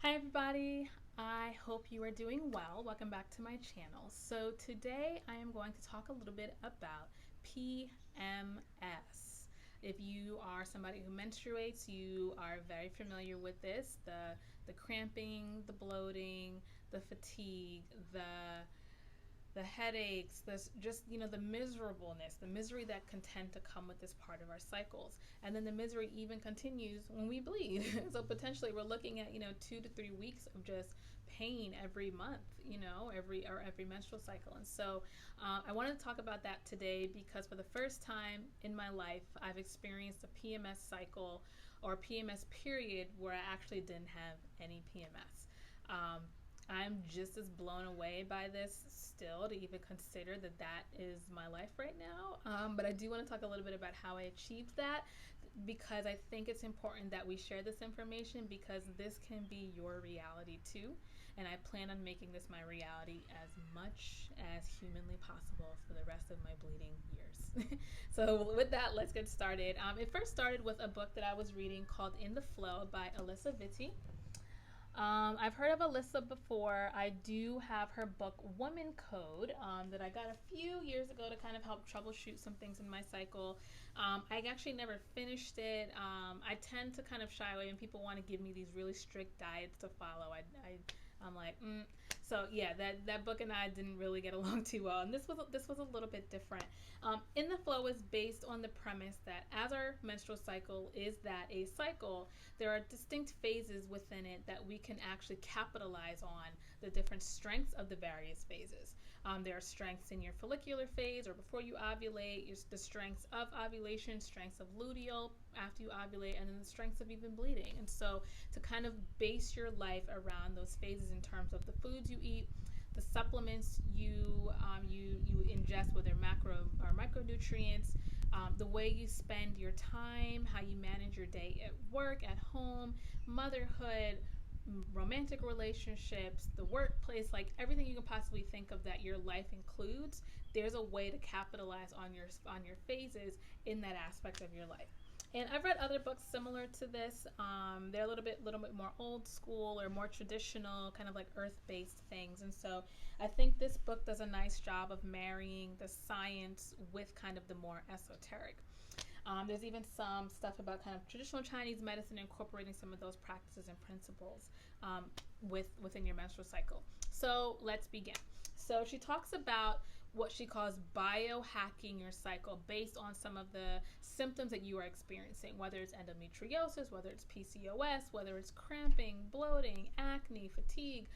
Hi everybody, I hope you are doing well. Welcome back to my channel. So today I am going to talk a little bit about PMS. If you are somebody who menstruates, you are very familiar with this, the cramping, the bloating, the fatigue, the headaches, this just the miserableness, the misery that can tend to come with this part of our cycles, and then the misery even continues when we bleed. So potentially we're looking at 2 to 3 weeks of just pain every month, every menstrual cycle. And so I wanted to talk about that today because for the first time in my life I've experienced a PMS cycle or PMS period where I actually didn't have any PMS. I'm just as blown away by this still to even consider that that is my life right now. But I do want to talk a little bit about how I achieved that because I think it's important that we share this information because this can be your reality too. And I plan on making this my reality as much as humanly possible for the rest of my bleeding years. So with that, let's get started. It first started with a book that I was reading called In the Flow by Alyssa Vitti. I've heard of Alyssa before. I do have her book Woman Code that I got a few years ago to kind of help troubleshoot some things in my cycle. I actually never finished it. I tend to kind of shy away when people want to give me these really strict diets to follow. I'm like, So yeah, that book and I didn't really get along too well, and this was a little bit different. In the Flow is based on the premise that as our menstrual cycle is that a cycle, there are distinct phases within it that we can actually capitalize on the different strengths of the various phases. There are strengths in your follicular phase or before you ovulate, the strengths of ovulation, strengths of luteal after you ovulate, and then the strengths of even bleeding. And so to kind of base your life around those phases in terms of the foods you eat, the supplements you ingest, whether macro or micronutrients, the way you spend your time, how you manage your day at work, at home, motherhood, romantic relationships, the workplace, like everything you can possibly think of that your life includes. There's a way to capitalize on your phases in that aspect of your life. And I've read other books similar to this. They're a little bit more old school or more traditional, kind of like earth-based things. And so I think this book does a nice job of marrying the science with kind of the more esoteric. There's even some stuff about kind of traditional Chinese medicine incorporating some of those practices and principles within your menstrual cycle. So let's begin. So she talks about what she calls biohacking your cycle based on some of the symptoms that you are experiencing, whether it's endometriosis, whether it's PCOS, whether it's cramping, bloating, acne, fatigue,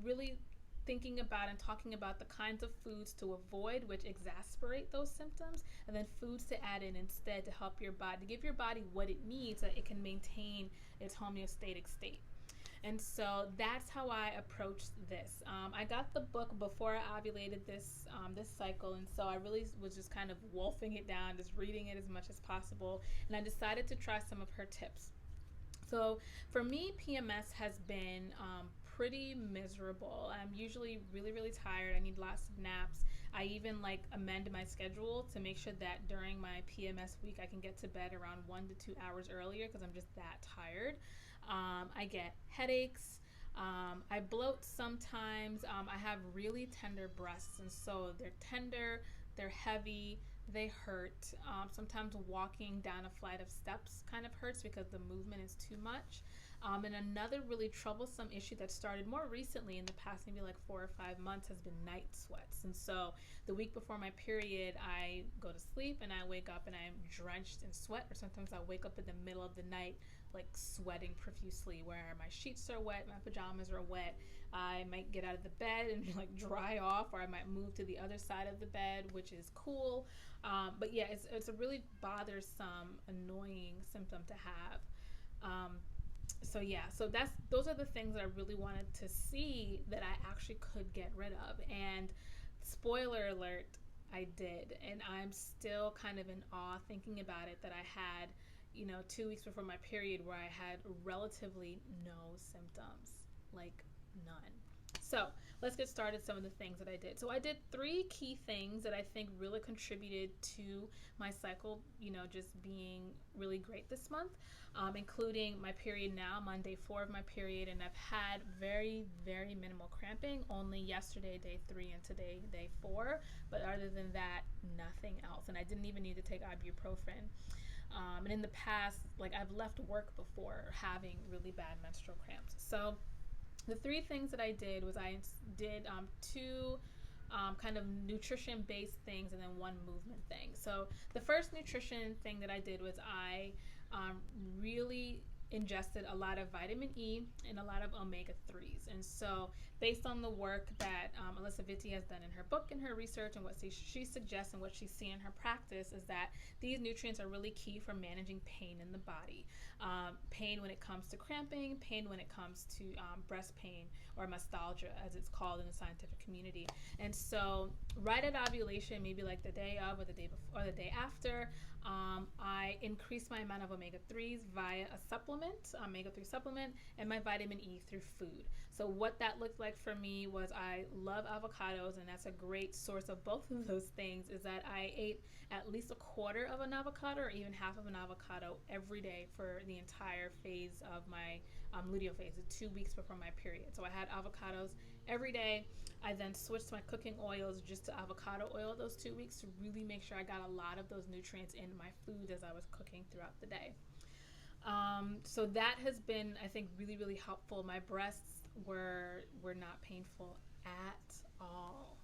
really thinking about and talking about the kinds of foods to avoid which exacerbate those symptoms, and then foods to add in instead to help your body, to give your body what it needs so that it can maintain its homeostatic state. And so that's how I approached this. I got the book before I ovulated this cycle, and so I really was just kind of wolfing it down, just reading it as much as possible. And I decided to try some of her tips. So for me, PMS has been pretty miserable. I'm usually really, really tired. I need lots of naps. I even amend my schedule to make sure that during my PMS week I can get to bed around 1 to 2 hours earlier because I'm just that tired. I get headaches. I bloat sometimes. I have really tender breasts, and so they're tender, they're heavy, they hurt. Sometimes walking down a flight of steps kind of hurts because the movement is too much. And another really troublesome issue that started more recently in the past maybe like 4 or 5 months has been night sweats. And so the week before my period, I go to sleep and I wake up and I'm drenched in sweat, or sometimes I wake up in the middle of the night like sweating profusely where my sheets are wet, my pajamas are wet. I might get out of the bed and like dry off, or I might move to the other side of the bed, which is cool. But yeah, it's a really bothersome, annoying symptom to have. So those are the things that I really wanted to see that I actually could get rid of. And spoiler alert, I did. And I'm still kind of in awe thinking about it, that I had 2 weeks before my period where I had relatively no symptoms, like none. So let's get started. Some of the things that I did. So I did 3 key things that I think really contributed to my cycle, just being really great this month, including my period now. I'm on day 4 of my period, and I've had very, very minimal cramping. Only yesterday, day 3, and today, day 4. But other than that, nothing else. And I didn't even need to take ibuprofen. And in the past, I've left work before having really bad menstrual cramps. So the 3 things that I did was I did 2 kind of nutrition-based things and then 1 movement thing. So the first nutrition thing that I did was I really ingested a lot of vitamin E and a lot of omega-3s. And so based on the work that Alyssa Vitti has done in her book and her research, and what she suggests and what she's seen in her practice, is that these nutrients are really key for managing pain in the body. Pain when it comes to cramping, pain when it comes to breast pain, or mastalgia as it's called in the scientific community. And so right at ovulation, maybe the day of or the day before or the day after, I increased my amount of omega-3s via a supplement, omega-3 supplement, and my vitamin E through food. So what that looked like for me was, I love avocados, and that's a great source of both of those things, is that I ate at least a quarter of an avocado or even half of an avocado every day for the entire phase of my luteal phase, the 2 weeks before my period. So I had avocados every day. I then switched my cooking oils just to avocado oil those 2 weeks to really make sure I got a lot of those nutrients in my food as I was cooking throughout the day. So that has been, I think, really, really helpful. My breasts were not painful at all.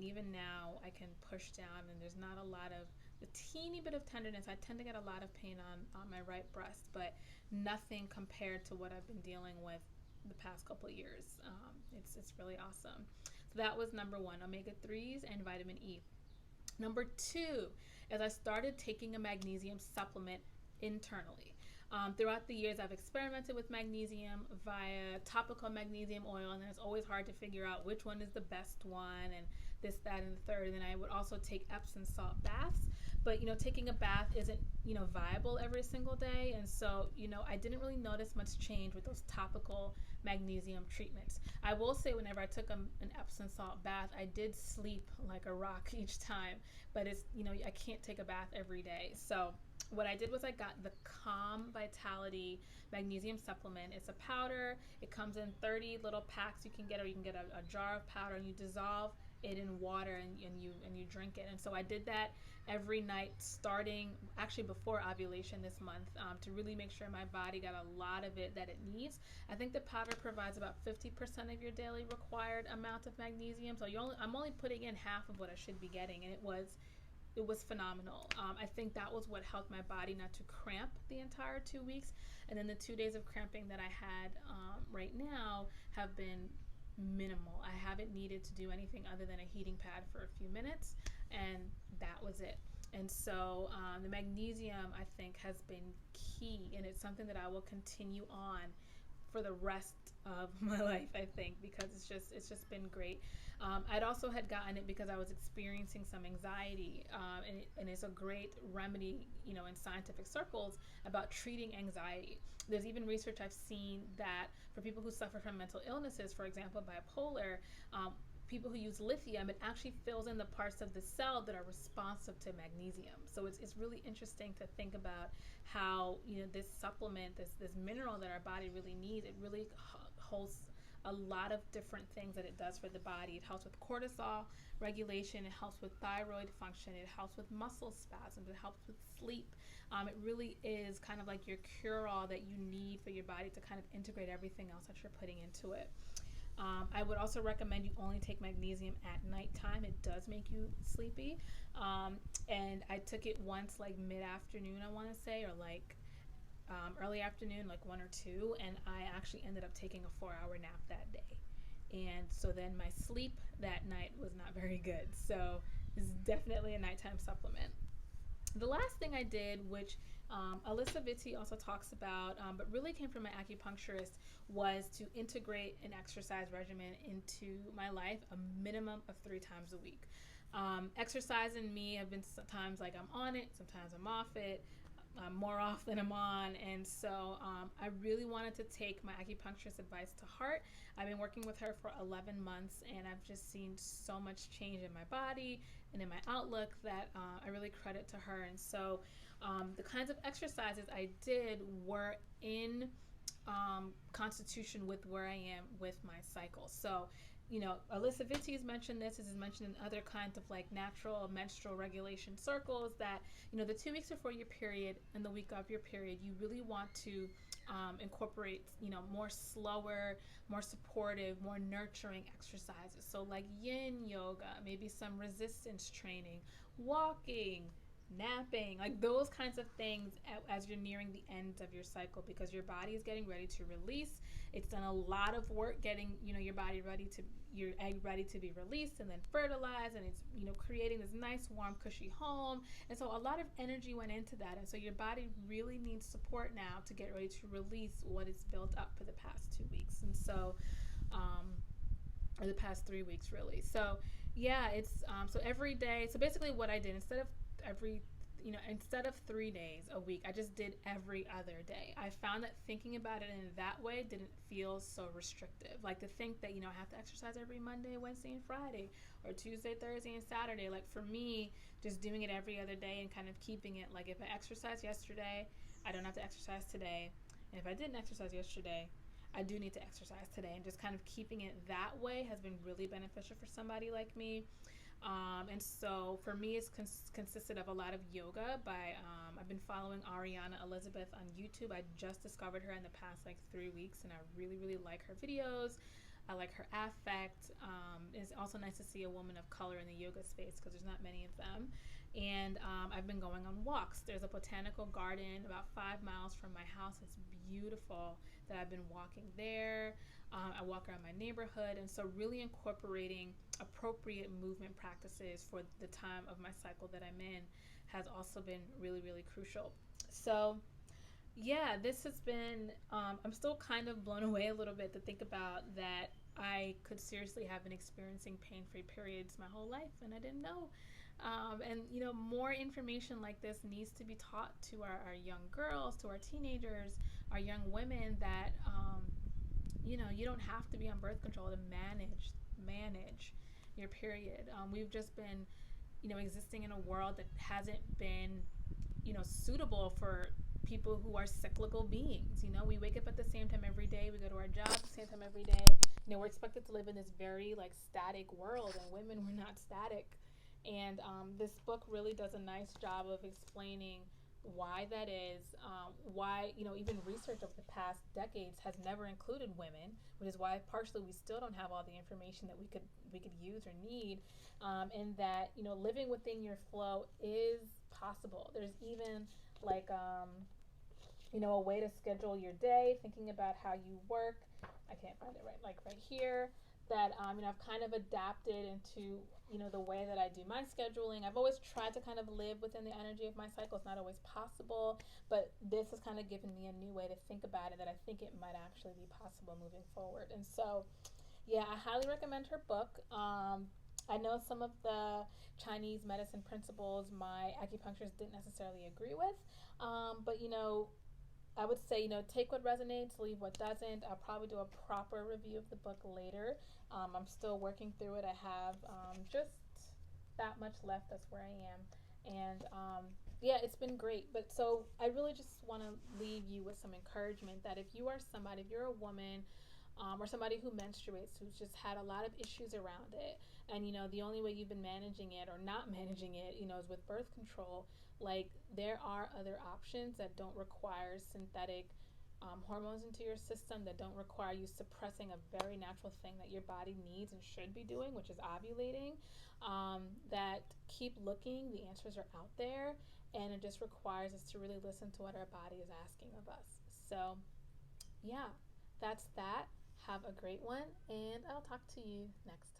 Even now I can push down and there's not a lot of the teeny bit of tenderness. I tend to get a lot of pain on my right breast, but nothing compared to what I've been dealing with the past couple of years. It's really awesome. So that was number 1, omega-3s and vitamin E. Number 2 is I started taking a magnesium supplement internally. Throughout the years, I've experimented with magnesium via topical magnesium oil, and it's always hard to figure out which one is the best one, and this, that, and the third. And then I would also take Epsom salt baths. But, taking a bath isn't, viable every single day. And so, I didn't really notice much change with those topical magnesium treatments. I will say whenever I took an Epsom salt bath, I did sleep like a rock each time. But it's, I can't take a bath every day. So what I did was I got the Calm Vitality magnesium supplement. It's a powder. It comes in 30 little packs you can get, or you can get a jar of powder, and you dissolve it in water and you drink it. And so I did that every night, starting actually before ovulation this month, to really make sure my body got a lot of it that it needs. I think the powder provides about 50% of your daily required amount of magnesium. So I'm only putting in half of what I should be getting, and it was phenomenal. I think that was what helped my body not to cramp the entire 2 weeks. And then the 2 days of cramping that I had right now have been minimal. I haven't needed to do anything other than a heating pad for a few minutes, and that was it. And so the magnesium, I think, has been key, and it's something that I will continue on for the rest of my life, I think, because it's just been great. I'd also had gotten it because I was experiencing some anxiety, and it's a great remedy, in scientific circles about treating anxiety. There's even research I've seen that for people who suffer from mental illnesses, for example, bipolar, people who use lithium, it actually fills in the parts of the cell that are responsive to magnesium. So it's really interesting to think about how, this supplement, this mineral that our body really needs, it really holds a lot of different things that it does for the body. It helps with cortisol regulation, it helps with thyroid function, it helps with muscle spasms, it helps with sleep. It really is kind of like your cure-all that you need for your body to kind of integrate everything else that you're putting into it. I would also recommend you only take magnesium at nighttime. It does make you sleepy. And I took it once, mid-afternoon, I want to say, or early afternoon, 1 or 2, and I actually ended up taking a 4-hour nap that day. And so then my sleep that night was not very good. So this is definitely a nighttime supplement. The last thing I did, which Alyssa Vitti also talks about, but really came from my acupuncturist, was to integrate an exercise regimen into my life a minimum of 3 times a week. Exercise and me have been sometimes I'm on it, sometimes I'm off it. more off than I'm on. And so I really wanted to take my acupuncturist advice to heart. I've been working with her for 11 months, and I've just seen so much change in my body and in my outlook that I really credit to her. And so the kinds of exercises I did were in constitution with where I am with my cycle. So, Alyssa Vitti's mentioned this. This is mentioned in other kinds of like natural menstrual regulation circles that, the 2 weeks before your period and the week of your period, you really want to incorporate, more slower, more supportive, more nurturing exercises. So, like yin yoga, maybe some resistance training, walking, napping, like those kinds of things as you're nearing the end of your cycle, because your body is getting ready to release. It's done a lot of work getting, your body ready to, your egg ready to be released and then fertilized, and it's, creating this nice warm cushy home. And so a lot of energy went into that, and so your body really needs support now to get ready to release what it's built up for the past 2 weeks. And so or the past 3 weeks really. So yeah, it's so every day. So basically, what I did, instead of 3 days a week, I just did every other day. I found that thinking about it in that way didn't feel so restrictive. Like to think that, I have to exercise every Monday, Wednesday, and Friday, or Tuesday, Thursday, and Saturday. Like for me, just doing it every other day and kind of keeping it like, if I exercised yesterday, I don't have to exercise today. And if I didn't exercise yesterday, I do need to exercise today. And just kind of keeping it that way has been really beneficial for somebody like me. And so for me, it's consisted of a lot of yoga by, I've been following Ariana Elizabeth on YouTube. I just discovered her in the past like 3 weeks, and I really, really like her videos. I like her affect. It's also nice to see a woman of color in the yoga space, because there's not many of them. And I've been going on walks. There's a botanical garden about 5 miles from my house. It's beautiful that I've been walking there. I walk around my neighborhood, and so really incorporating appropriate movement practices for the time of my cycle that I'm in has also been really, really crucial. So yeah, this has been, I'm still kind of blown away a little bit to think about that I could seriously have been experiencing pain-free periods my whole life, and I didn't know. And, more information like this needs to be taught to our young girls, to our teenagers, our young women, that, you don't have to be on birth control to manage your period. We've just been, existing in a world that hasn't been, suitable for people who are cyclical beings. We wake up at the same time every day. We go to our job at the same time every day. We're expected to live in this very like static world, and women were not static. And this book really does a nice job of explaining why that is, why, even research over the past decades has never included women, which is why partially we still don't have all the information that we could use or need, and that, living within your flow is possible. There's even like, a way to schedule your day, thinking about how you work. I can't find it right here. That I've kind of adapted into the way that I do my scheduling. I've always tried to kind of live within the energy of my cycle. It's not always possible, but this has kind of given me a new way to think about it that I think it might actually be possible moving forward. And so, yeah, I highly recommend her book. I know some of the Chinese medicine principles my acupuncturist didn't necessarily agree with, but I would say, take what resonates, leave what doesn't. I'll probably do a proper review of the book later. I'm still working through it. I have just that much left. That's where I am. And yeah, it's been great. But so I really just want to leave you with some encouragement that if you are somebody, if you're a woman, or somebody who menstruates, who's just had a lot of issues around it, and the only way you've been managing it or not managing it, is with birth control. Like, there are other options that don't require synthetic hormones into your system, that don't require you suppressing a very natural thing that your body needs and should be doing, which is ovulating. That keep looking, the answers are out there, and it just requires us to really listen to what our body is asking of us. So yeah, that's that. Have a great one, and I'll talk to you next time.